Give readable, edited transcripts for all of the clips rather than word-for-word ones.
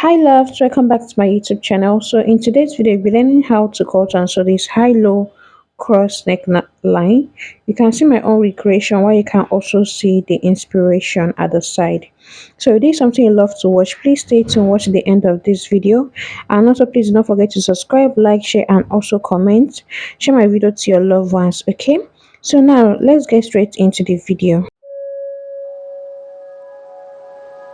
Hi loves, welcome back to my YouTube channel. So in today's video, we'll be learning how to cut and sew this high-low cross neck line. You can see my own recreation while you can also see the inspiration at the side. So if this is something you love to watch, please stay tuned, watch the end of this video. And also please don't forget to subscribe, like, share, and also comment. Share my video to your loved ones, okay? So now let's get straight into the video.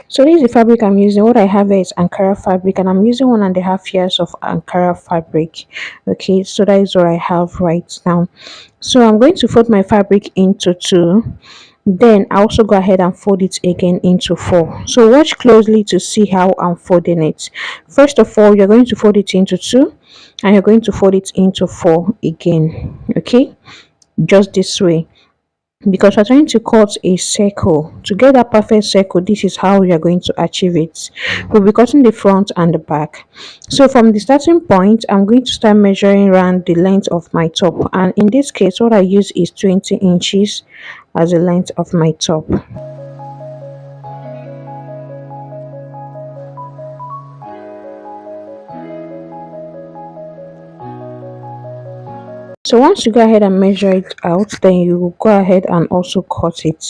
So this is the fabric I'm using. What I have here is Ankara fabric, and I'm using 1.5 years of Ankara fabric. Okay, so that is what I have right now. So I'm going to fold my fabric into two. Then I also go ahead and fold it again into four. So watch closely to see how I'm folding it. First of all, you're going to fold it into two, and you're going to fold it into four again. Okay, just this way, because we're trying to cut a circle. To get that perfect circle, this is how we are going to achieve it. We'll be cutting the front and the back. So from the starting point, I'm going to start measuring around the length of my top, and in this case what I use is 20 inches as the length of my top. So once you go ahead and measure it out, then you will go ahead and also cut it.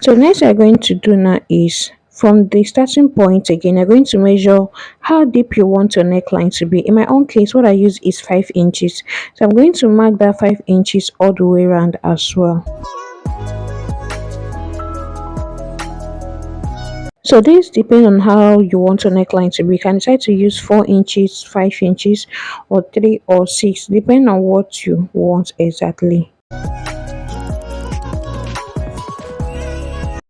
So next we're going to do now is from the starting point again, you're going to measure how deep you want your neckline to be. In my own case, what I use is 5 inches. So I'm going to mark that 5 inches all the way around as well. So this depends on how you want your neckline to be. You can decide to use 4 inches, 5 inches, or 3 or 6, depending on what you want exactly.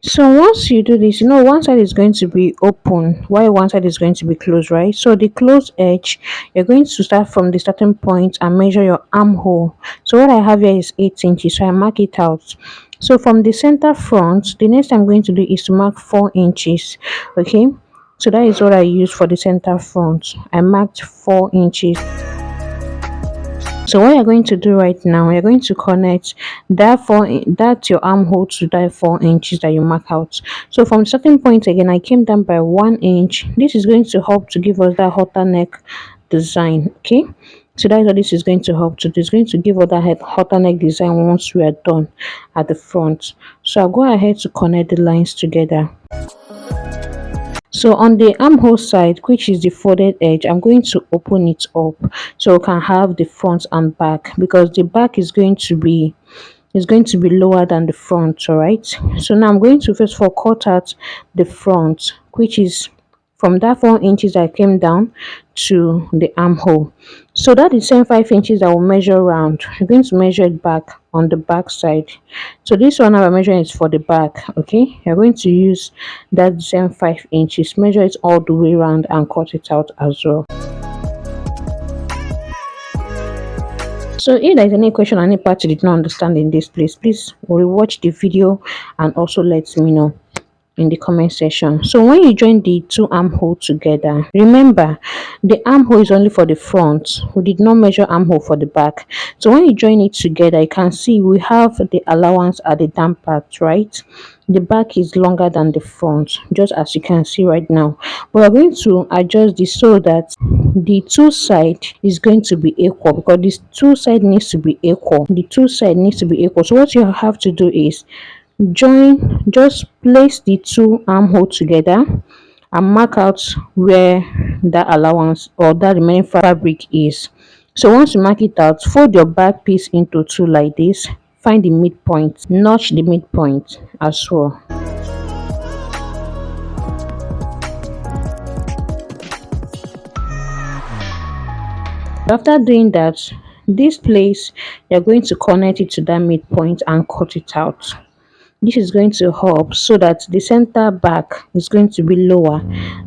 So once you do this, one side is going to be open while one side is going to be closed, right? So the closed edge, you're going to start from the starting point and measure your armhole. So what I have here is 8 inches, so I mark it out. So from the center front, the next I'm going to do is to mark 4 inches. Okay, so that is what I use for the center front. I marked 4 inches. So what you're going to do right now, you're going to connect that your armhole to that 4 inches that you mark out. So from starting point again, I came down by 1 inch. This is going to help to give us that halter neck design. Okay, so that is what this is going to help to do. It's going to give us that halter neck design once we are done at the front. So I'll go ahead to connect the lines together. So on the armhole side, which is the folded edge, I'm going to open it up so we can have the front and back, because the back is going to be lower than the front. All right, so now I'm going to first of all cut out the front, which is from that 4 inches I came down to the armhole. So that is same 5 inches I will measure around. I'm going to measure it back on the back side. So this one I'm measuring is for the back. Okay, you're going to use that same 5 inches, measure it all the way around and cut it out as well. So if there's any question or any part you did not understand in this place, please rewatch the video and also let me know in the comment section. So when you join the two armhole together, remember the armhole is only for the front. We did not measure armhole for the back. So when you join it together, you can see we have the allowance at the down part, right? The back is longer than the front, just as you can see right now. But we're going to adjust this so that the two side is going to be equal, because this two side needs to be equal. The two side needs to be equal. So what you have to do is just place the two armhole together and mark out where that allowance or that remaining fabric is. So once you mark it out, fold your back piece into two like this, find the midpoint, notch the midpoint as well. After doing that, this place you're going to connect it to that midpoint and cut it out. This is going to help so that the center back is going to be lower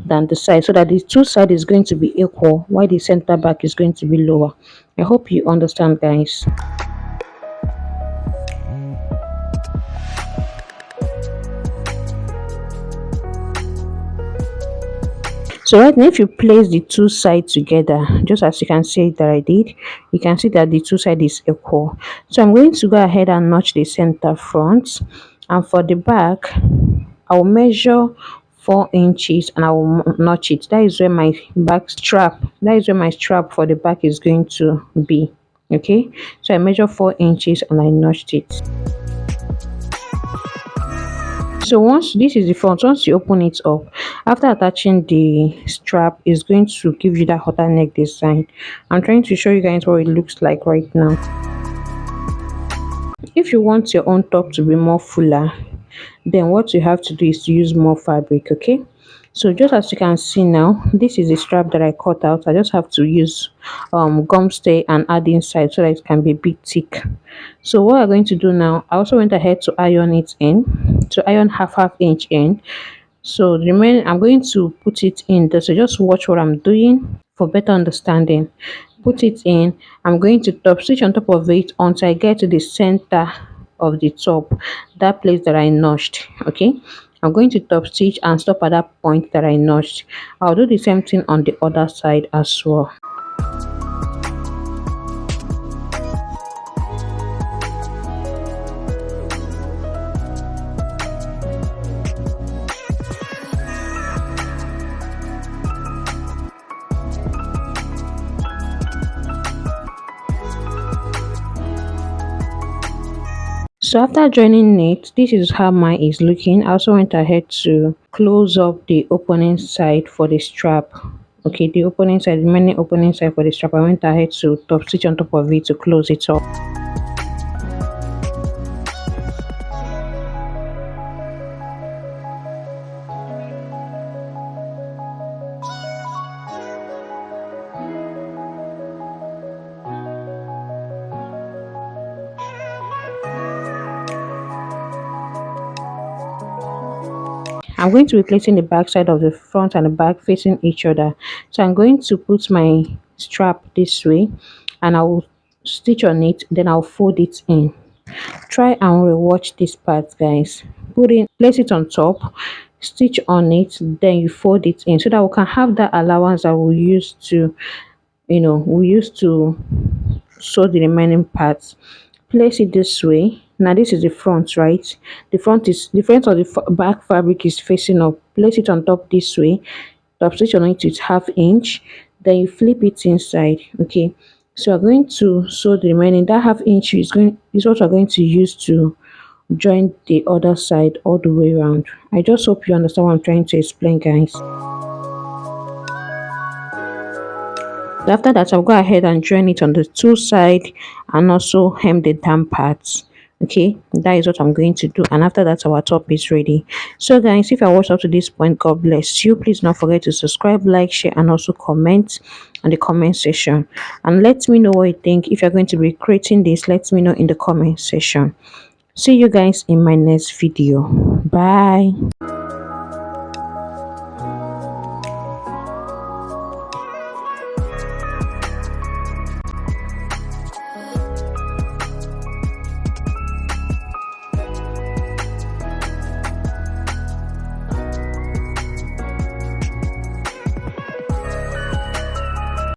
than the side, so that the two sides is going to be equal while the center back is going to be lower. I hope you understand, guys. So right now, if you place the two sides together, just as you can see that I did, you can see that the two sides is equal. So I'm going to go ahead and notch the center front, and for the back, I'll measure 4 inches and I will notch it. That is where my back strap, that is where my strap for the back is going to be. Okay, so I measure 4 inches and I notched it. So once this is the front, once you open it up, after attaching the strap, is going to give you that hotter neck design. I'm trying to show you guys what it looks like right now. If you want your own top to be more fuller, then what you have to do is to use more fabric. Okay, so just as you can see now, this is the strap that I cut out. I just have to use gum stay and add inside so that it can be a bit thick. So what I'm going to do now, I also went ahead to iron it in, to iron half inch in. So the remaining, I'm going to put it in there, so just watch what I'm doing for better understanding. Put it in. I'm going to top stitch on top of it until I get to the center of the top, that place that I notched. Okay, I'm going to top stitch and stop at that point that I notched. I'll do the same thing on the other side as well. So after joining it, this is how mine is looking. I also went ahead to close up the opening side for the strap. Okay, the opening side, the remaining opening side for the strap, I went ahead to top stitch on top of it to close it up. I'm going to be placing the back side of the front and the back facing each other. So I'm going to put my strap this way and I will stitch on it, then I'll fold it in. Try and rewatch this part, guys. Place it on top, stitch on it, then you fold it in so that we can have that allowance that we use to, we used to sew the remaining parts. Place it this way. Now this is the front, right? The front of the back fabric is facing up. Place it on top this way. Top stitch on it with ½ inch, then you flip it inside. Okay, so we're going to sew the remaining. That ½ inch is what we're going to use to join the other side all the way around. I just hope you understand what I'm trying to explain, guys. After that, I'll go ahead and join it on the two side and also hem the down parts. Okay, that is what I'm going to do, and after that our top is ready. So guys, if you watched up to this point, God bless you. Please don't forget to subscribe, like, share, and also comment on the comment section, and let me know what you think. If you're going to be creating this, let me know in the comment section. See you guys in my next video. Bye.